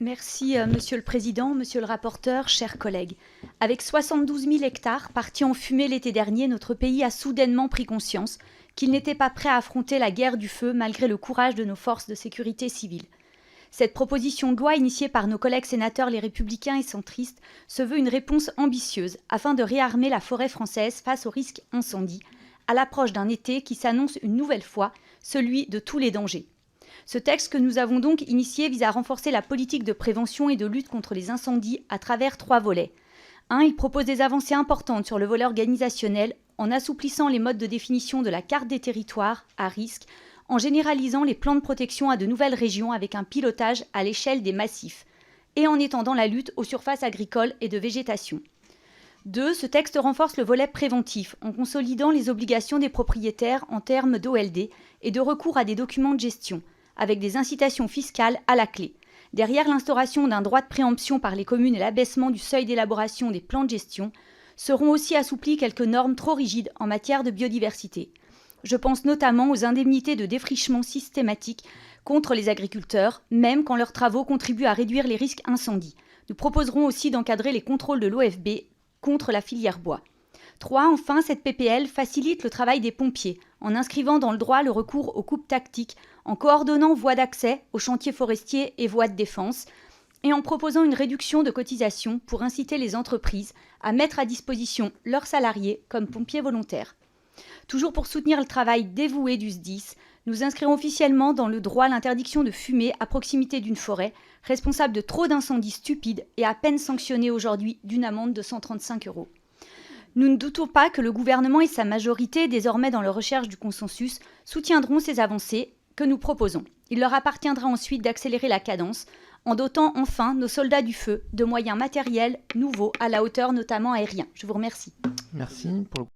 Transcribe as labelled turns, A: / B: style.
A: Merci, Monsieur le Président, Monsieur le rapporteur, chers collègues. Avec 72 000 hectares partis en fumée l'été dernier, notre pays a soudainement pris conscience qu'il n'était pas prêt à affronter la guerre du feu malgré le courage de nos forces de sécurité civile. Cette proposition de loi initiée par nos collègues sénateurs les Républicains et centristes se veut une réponse ambitieuse afin de réarmer la forêt française face au risque incendie, à l'approche d'un été qui s'annonce une nouvelle fois celui de tous les dangers. Ce texte que nous avons donc initié vise à renforcer la politique de prévention et de lutte contre les incendies à travers 3 volets. 1. Il propose des avancées importantes sur le volet organisationnel en assouplissant les modes de définition de la carte des territoires à risque, en généralisant les plans de protection à de nouvelles régions avec un pilotage à l'échelle des massifs et en étendant la lutte aux surfaces agricoles et de végétation. 2. Ce texte renforce le volet préventif en consolidant les obligations des propriétaires en termes d'OLD et de recours à des documents de gestion, avec des incitations fiscales à la clé. Derrière l'instauration d'un droit de préemption par les communes et l'abaissement du seuil d'élaboration des plans de gestion, seront aussi assouplies quelques normes trop rigides en matière de biodiversité. Je pense notamment aux indemnités de défrichement systématique contre les agriculteurs, même quand leurs travaux contribuent à réduire les risques incendies. Nous proposerons aussi d'encadrer les contrôles de l'OFB contre la filière bois. 3. Enfin, cette PPL facilite le travail des pompiers en inscrivant dans le droit le recours aux coupes tactiques, en coordonnant voies d'accès aux chantiers forestiers et voies de défense, et en proposant une réduction de cotisations pour inciter les entreprises à mettre à disposition leurs salariés comme pompiers volontaires. Toujours pour soutenir le travail dévoué du SDIS, nous inscrirons officiellement dans le droit l'interdiction de fumer à proximité d'une forêt, responsable de trop d'incendies stupides et à peine sanctionnée aujourd'hui d'une amende de 135 €. Nous ne doutons pas que le gouvernement et sa majorité, désormais dans leur recherche du consensus, soutiendront ces avancées que nous proposons. Il leur appartiendra ensuite d'accélérer la cadence en dotant enfin nos soldats du feu de moyens matériels nouveaux à la hauteur notamment aériens. Je vous remercie.
B: Merci. Pour le